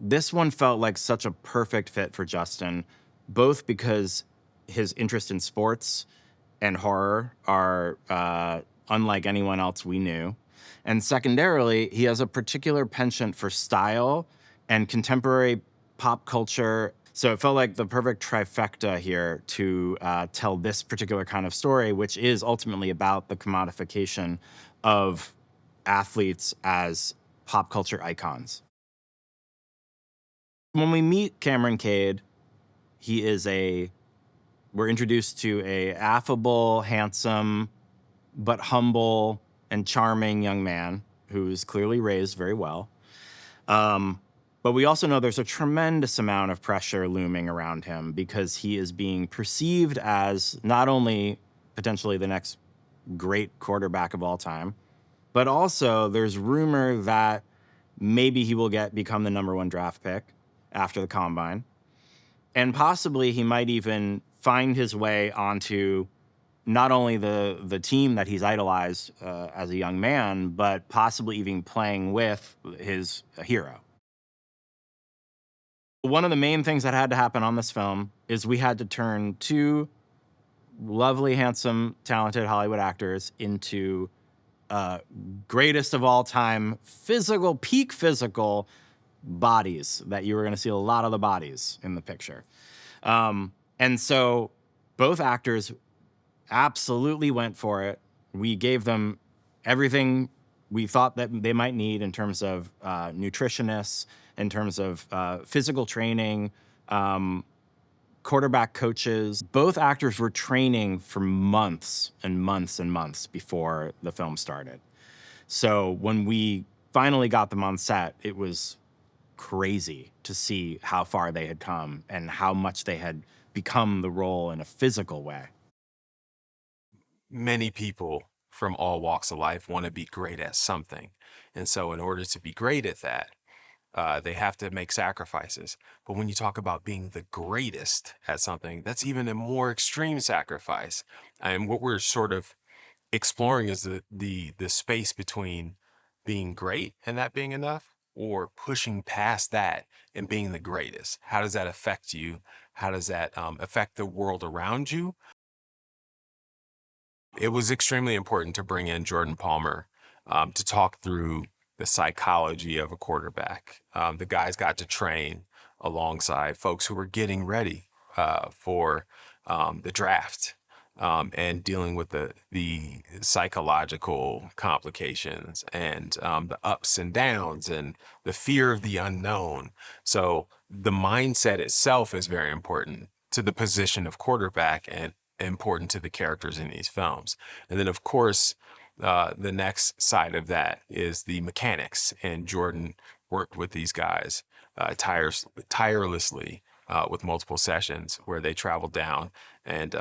this one felt like such a perfect fit for Justin, both because his interest in sports and horror are unlike anyone else we knew. And secondarily, he has a particular penchant for style and contemporary pop culture. So it felt like the perfect trifecta here to tell this particular kind of story, which is ultimately about the commodification of athletes as pop culture icons. When we meet Cameron Cade, we're introduced to a affable, handsome, but humble and charming young man who's clearly raised very well. But we also know there's a tremendous amount of pressure looming around him because he is being perceived as not only potentially the next great quarterback of all time, but also there's rumor that maybe he will become the #1 draft pick after the combine. And possibly he might even find his way onto not only the team that he's idolized as a young man, but possibly even playing with his hero. One of the main things that had to happen on this film is we had to turn two lovely, handsome, talented Hollywood actors into greatest of all time peak physical bodies that you were going to see a lot of the bodies in the picture. And so both actors absolutely went for it. We gave them everything we thought that they might need in terms of nutritionists, in terms of physical training, quarterback coaches. Both actors were training for months and months and months before the film started. So when we finally got them on set, it was crazy to see how far they had come and how much they had become the role in a physical way. Many people from all walks of life want to be great at something. And so in order to be great at that, they have to make sacrifices. But when you talk about being the greatest at something, that's even a more extreme sacrifice. And what we're sort of exploring is the space between being great and that being enough, or pushing past that and being the greatest. How does that affect you? How does that affect the world around you? It was extremely important to bring in Jordan Palmer to talk through the psychology of a quarterback. The guys got to train alongside folks who were getting ready for the draft and dealing with the psychological complications and the ups and downs and the fear of the unknown. So the mindset itself is very important to the position of quarterback and important to the characters in these films. And then, of course, the next side of that is the mechanics. And Jordan worked with these guys tirelessly with multiple sessions where they traveled down and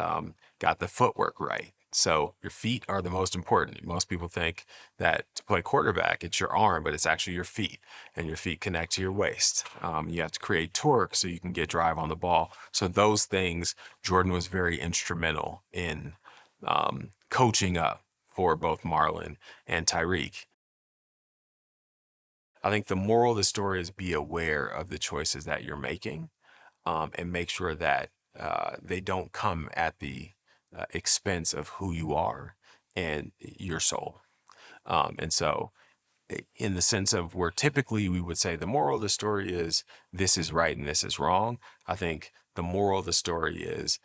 got the footwork right. So your feet are the most important. Most people think that to play quarterback, it's your arm, but it's actually your feet, and your feet connect to your waist. You have to create torque so you can get drive on the ball. So those things, Jordan was very instrumental in coaching up for both Marlon and Tyriq. I think the moral of the story is be aware of the choices that you're making and make sure that they don't come at the expense of who you are and your soul. And so in the sense of where typically we would say the moral of the story is this is right and this is wrong, I think the moral of the story is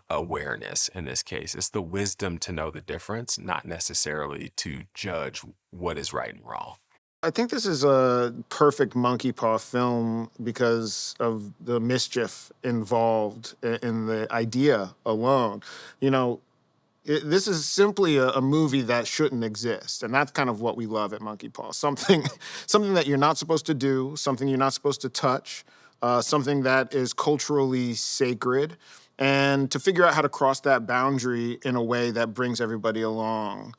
awareness in this case. It's the wisdom to know the difference, not necessarily to judge what is right and wrong. I think this is a perfect monkey paw film because of the mischief involved in the idea alone. You know, this is simply a movie that shouldn't exist, and that's kind of what we love at Monkey Paw. Something, something that you're not supposed to do, something you're not supposed to touch, something that is culturally sacred, and to figure out how to cross that boundary in a way that brings everybody along.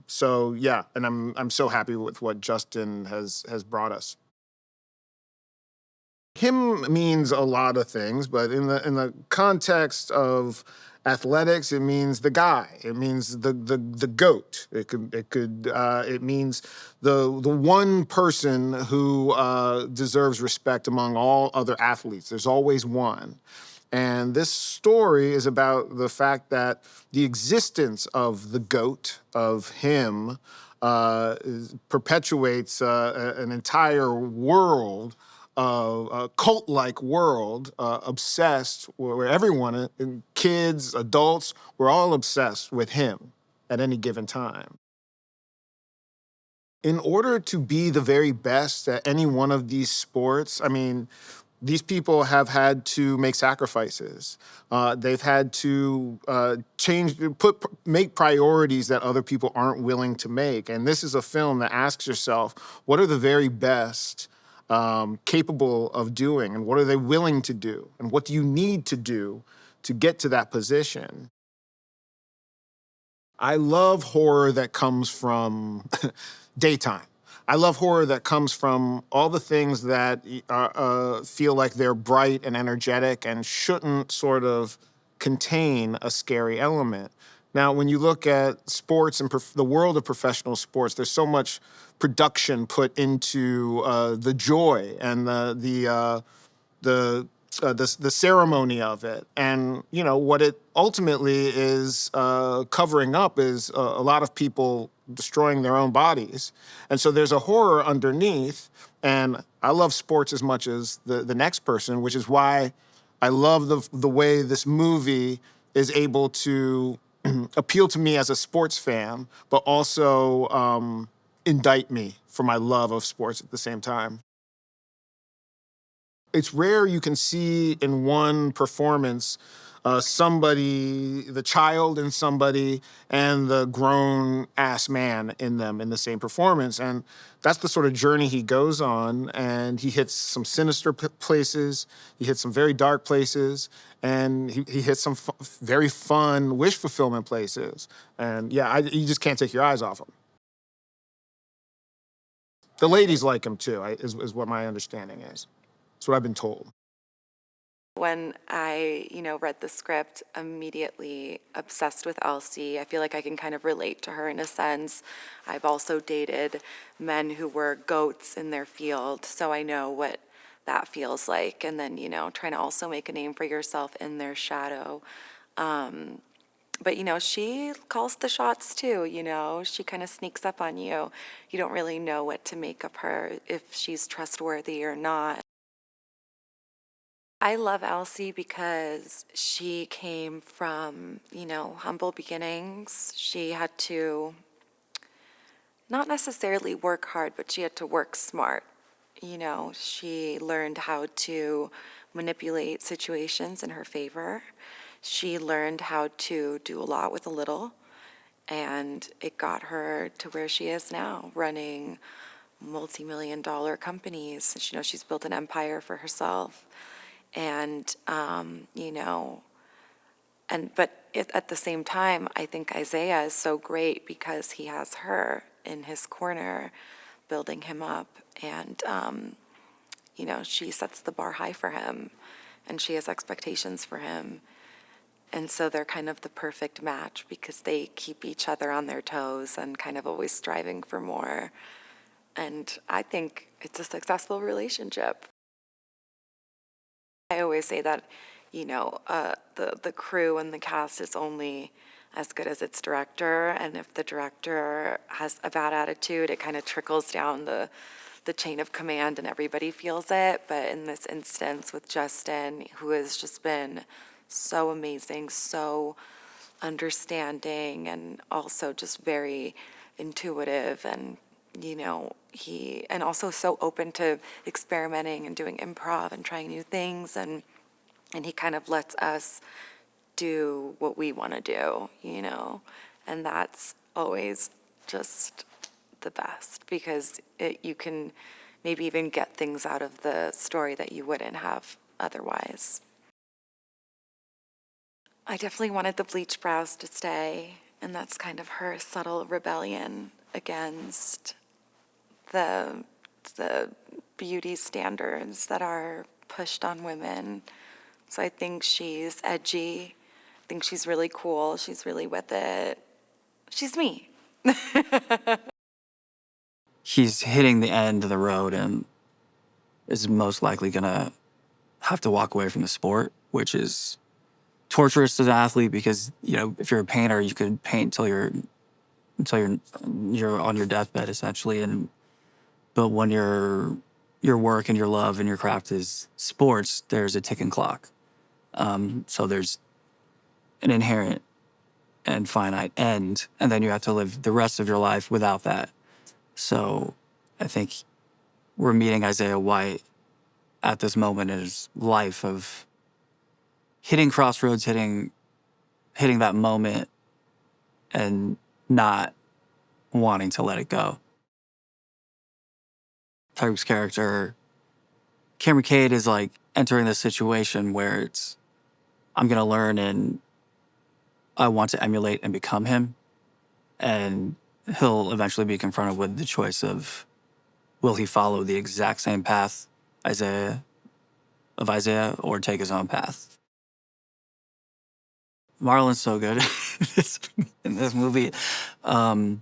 So yeah, and I'm so happy with what Justin has brought us. Him means a lot of things, but in the context of athletics, it means the guy. It means the goat. It means the one person who deserves respect among all other athletes. There's always one. And this story is about the fact that the existence of the GOAT, of him, perpetuates an entire world, a cult-like world, obsessed, where everyone, kids, adults, we're all obsessed with him at any given time. In order to be the very best at any one of these sports, I mean, these people have had to make sacrifices. They've had to make priorities that other people aren't willing to make. And this is a film that asks yourself, what are the very best capable of doing, and what are they willing to do, and what do you need to do to get to that position? I love horror that comes from daytime. I love horror that comes from all the things that feel like they're bright and energetic and shouldn't sort of contain a scary element. Now, when you look at sports and the world of professional sports, there's so much production put into the joy and the ceremony of it. And, you know, what it ultimately is covering up is a lot of people destroying their own bodies. And so there's a horror underneath. And I love sports as much as the next person, which is why I love the way this movie is able to appeal to me as a sports fan, but also indict me for my love of sports at the same time. It's rare you can see in one performance somebody, the child in somebody, and the grown-ass man in them in the same performance. And that's the sort of journey he goes on, and he hits some sinister places, he hits some very dark places, and he hits some very fun wish fulfillment places. And yeah, you just can't take your eyes off him. The ladies like him too, is what my understanding is. That's what I've been told. When I, read the script, immediately obsessed with Elsie. I feel like I can kind of relate to her in a sense. I've also dated men who were goats in their field, so I know what that feels like. And then, trying to also make a name for yourself in their shadow. But, she calls the shots too, She kind of sneaks up on you. You don't really know what to make of her, if she's trustworthy or not. I love Elsie because she came from, humble beginnings. She had to not necessarily work hard, but she had to work smart. She learned how to manipulate situations in her favor. She learned how to do a lot with a little, and it got her to where she is now, running multi-million-dollar companies. She's built an empire for herself. And, but at the same time, I think Isaiah is so great because he has her in his corner, building him up. And, she sets the bar high for him, and she has expectations for him. And so they're kind of the perfect match because they keep each other on their toes and kind of always striving for more. And I think it's a successful relationship. I always say that, the crew and the cast is only as good as its director, and if the director has a bad attitude, it kind of trickles down the chain of command and everybody feels it. But in this instance with Justin, who has just been so amazing, so understanding, and also just very intuitive, and and also so open to experimenting and doing improv and trying new things, and he kind of lets us do what we want to do, and that's always just the best because you can maybe even get things out of the story that you wouldn't have otherwise. I definitely wanted the bleach brows to stay, and that's kind of her subtle rebellion against the beauty standards that are pushed on women. So I think she's edgy. I think she's really cool. She's really with it. She's me. He's hitting the end of the road and is most likely going to have to walk away from the sport, which is torturous as an athlete because, you know, if you're a painter, you could paint until you're on your deathbed essentially. But when your work and your love and your craft is sports, there's a ticking clock. So there's an inherent and finite end, and then you have to live the rest of your life without that. So I think we're meeting Isaiah White at this moment in his life of hitting crossroads, hitting that moment and not wanting to let it go. Tyriq's character, Cameron Cade, is like entering this situation where it's, I'm going to learn and I want to emulate and become him. And he'll eventually be confronted with the choice of, will he follow the exact same path Isaiah or take his own path? Marlon's so good in this movie. And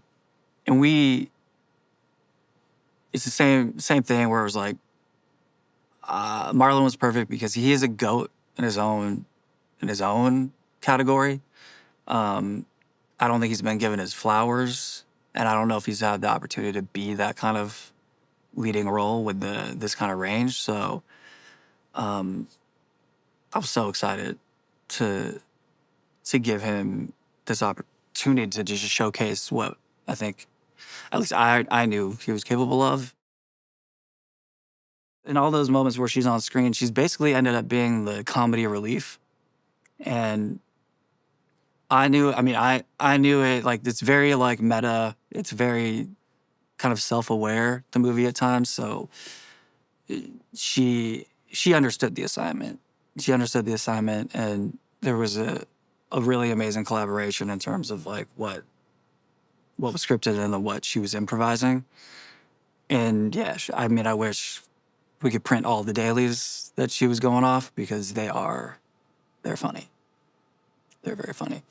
it's the same thing where it was like, Marlon was perfect because he is a GOAT in his own category. I don't think he's been given his flowers, and I don't know if he's had the opportunity to be that kind of leading role with this kind of range. So I was so excited to give him this opportunity to just showcase what I think, at least I knew he was capable of. In all those moments where she's on screen, she's basically ended up being the comedy relief. And I knew it, like, it's very, like, meta. It's very kind of self-aware, the movie at times. So she understood the assignment. And there was a really amazing collaboration in terms of, like, what was scripted and then what she was improvising. And, yeah, I wish we could print all the dailies that she was going off because they're funny. They're very funny.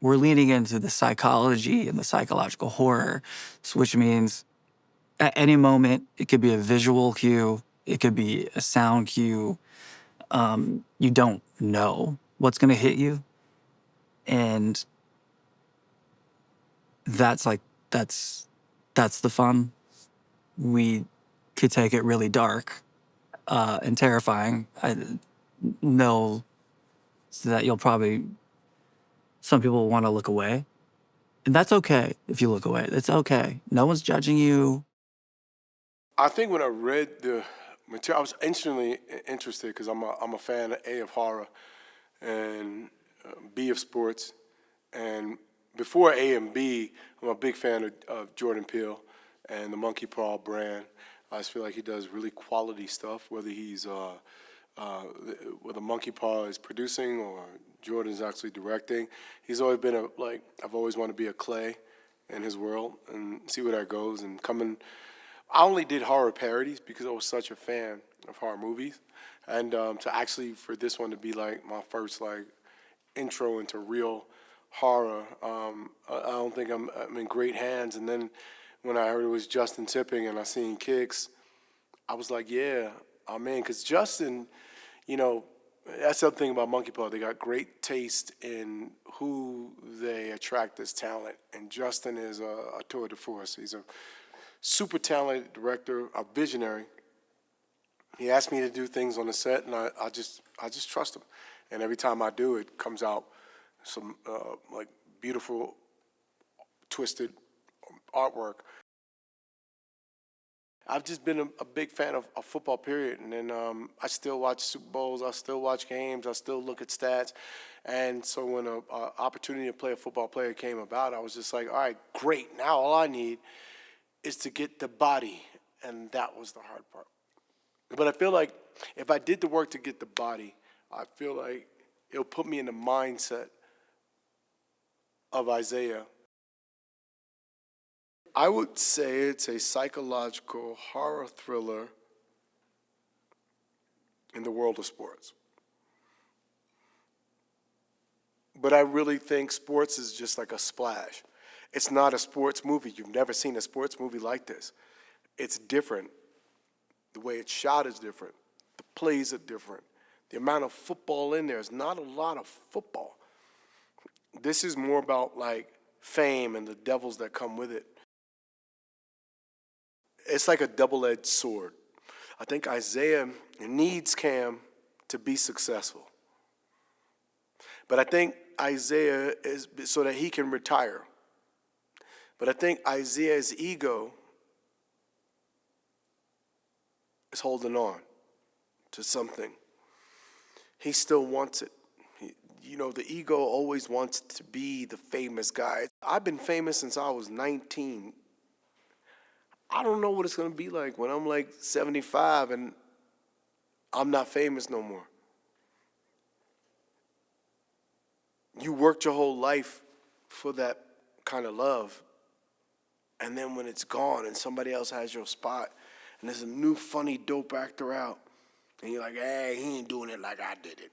We're leaning into the psychology and the psychological horror, which means at any moment, it could be a visual cue, it could be a sound cue. You don't know what's going to hit you. And that's the fun. We could take it really dark and terrifying. I know that some people want to look away. And that's okay if you look away. It's okay. No one's judging you. I think when I read the material, I was instantly interested because I'm a fan of horror and B of sports. And before A and B, I'm a big fan of Jordan Peele and the Monkey Paw brand. I just feel like he does really quality stuff, whether he's whether Monkey Paw is producing or Jordan's actually directing. He's always been I've always wanted to be a Clay in his world and see where that goes. And I only did horror parodies because I was such a fan of horror movies. And to actually, for this one to be like my first intro into real horror, I don't think I'm in great hands. And then when I heard it was Justin Tipping and I seen Kicks, I was like, yeah, I'm in. Because Justin, that's the other thing about Monkey Paw. They got great taste in who they attract as talent. And Justin is a tour de force. He's a super talented director, a visionary. He asked me to do things on the set, and I just trust him. And every time I do, it comes out some beautiful, twisted artwork. I've just been a big fan of football, period. And then I still watch Super Bowls. I still watch games. I still look at stats. And so when an opportunity to play a football player came about, I was just like, all right, great. Now all I need is to get the body. And that was the hard part. But I feel like if I did the work to get the body, I feel like it'll put me in the mindset of Isaiah. I would say it's a psychological horror thriller in the world of sports. But I really think sports is just like a splash. It's not a sports movie. You've never seen a sports movie like this. It's different. The way it's shot is different. The plays are different. The amount of football in there is not a lot of football. This is more about like fame and the devils that come with it. It's like a double-edged sword. I think Isaiah needs Cam to be successful. But I think Isaiah is so that he can retire. But I think Isaiah's ego is holding on to something. He still wants it. The ego always wants to be the famous guy. I've been famous since I was 19. I don't know what it's going to be like when I'm like 75 and I'm not famous no more. You worked your whole life for that kind of love. And then when it's gone and somebody else has your spot and there's a new funny dope actor out and you're like, hey, he ain't doing it like I did it.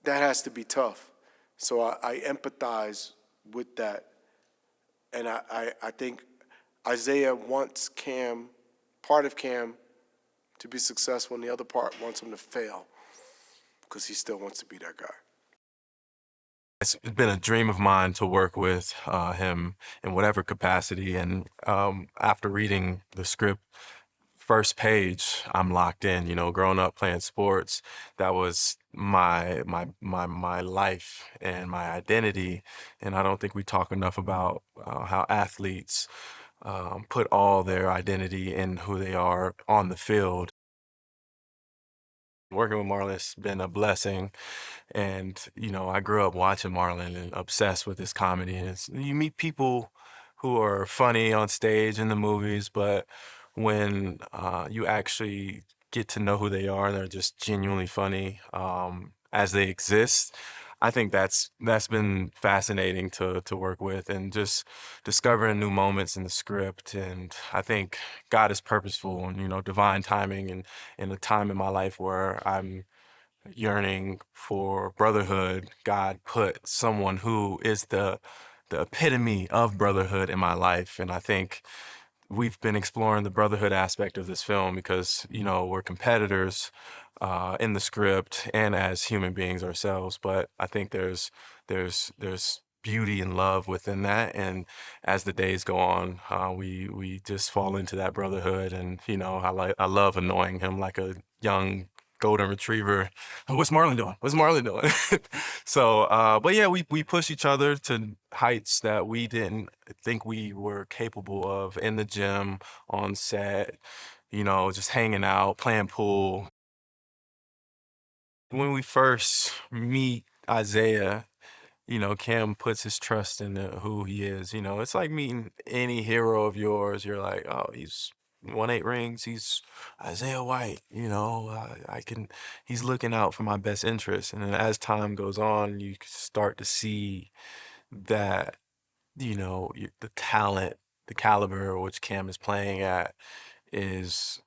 That has to be tough. So I empathize with that. And I think Isaiah wants Cam, part of Cam, to be successful, and the other part wants him to fail because he still wants to be that guy. It's been a dream of mine to work with him in whatever capacity. And after reading the script, first page, I'm locked in. Growing up playing sports, that was my life and my identity. And I don't think we talk enough about how athletes put all their identity in who they are on the field. Working with Marlon has been a blessing. And, I grew up watching Marlon and obsessed with his comedy. And you meet people who are funny on stage in the movies, but when you actually get to know who they are, they're just genuinely funny as they exist. I think that's been fascinating to work with, and just discovering new moments in the script. And I think God is purposeful and, divine timing, and in a time in my life where I'm yearning for brotherhood, God put someone who is the epitome of brotherhood in my life. And I think we've been exploring the brotherhood aspect of this film because, we're competitors in the script and as human beings ourselves. But I think there's beauty and love within that. And as the days go on, we just fall into that brotherhood. And, I love annoying him like a young golden retriever. What's Marlon doing? What's Marlon doing? So, but yeah, we push each other to heights that we didn't think we were capable of in the gym, on set, just hanging out, playing pool. When we first meet Isaiah, Cam puts his trust in who he is. It's like meeting any hero of yours. You're like, oh, he's won 8 rings. He's Isaiah White. He's looking out for my best interest. And then as time goes on, you start to see that, the talent, the caliber which Cam is playing at is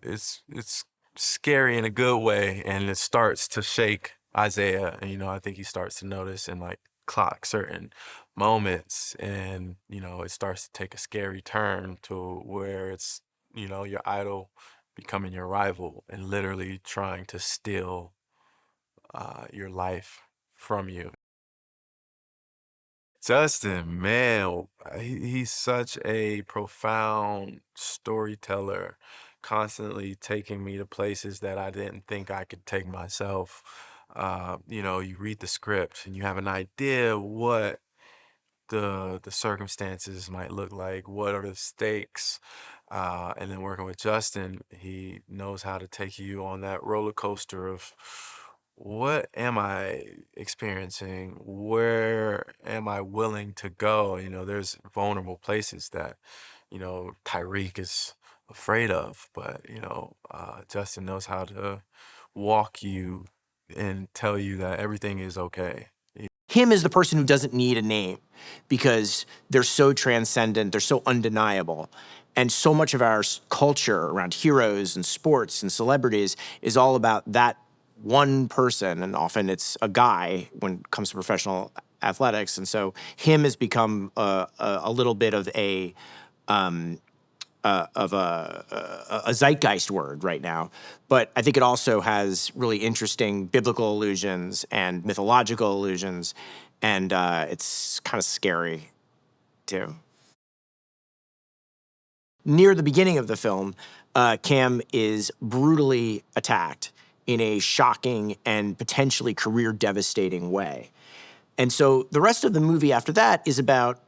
it's scary in a good way, and it starts to shake Isaiah. And I think he starts to notice and like clock certain moments, and it starts to take a scary turn to where it's your idol becoming your rival and literally trying to steal your life from you. Justin, man, he's such a profound storyteller, constantly taking me to places that I didn't think I could take myself. You read the script and you have an idea what the circumstances might look like, what are the stakes, and then working with Justin, he knows how to take you on that roller coaster of what am I experiencing? Where am I willing to go? There's vulnerable places that, Tyriq is afraid of, but, Justin knows how to walk you and tell you that everything is okay. Him is the person who doesn't need a name because they're so transcendent, they're so undeniable. And so much of our culture around heroes and sports and celebrities is all about that one person, and often it's a guy when it comes to professional athletics. And so him has become a little bit of a zeitgeist word right now. But I think it also has really interesting biblical allusions and mythological allusions, and it's kind of scary too. Near the beginning of the film, Cam is brutally attacked in a shocking and potentially career-devastating way. And so the rest of the movie after that is about,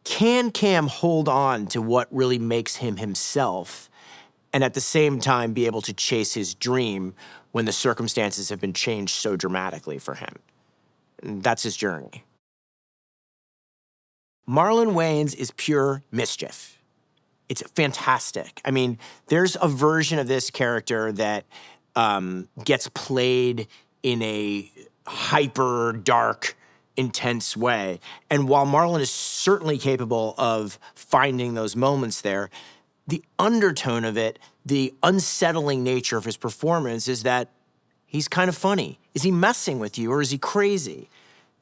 can Cam hold on to what really makes him himself and at the same time be able to chase his dream when the circumstances have been changed so dramatically for him? And that's his journey. Marlon Wayans is pure mischief. It's fantastic. I mean, there's a version of this character that gets played in a hyper dark, intense way. And while Marlon is certainly capable of finding those moments there, the undertone of it, the unsettling nature of his performance is that he's kind of funny. Is he messing with you or is he crazy?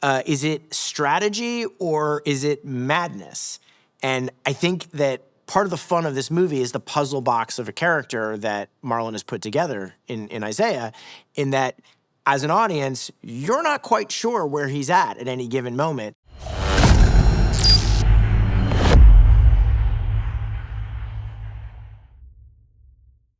Is it strategy or is it madness? And I think that part of the fun of this movie is the puzzle box of a character that Marlon has put together in Isaiah, in that as an audience, you're not quite sure where he's at any given moment.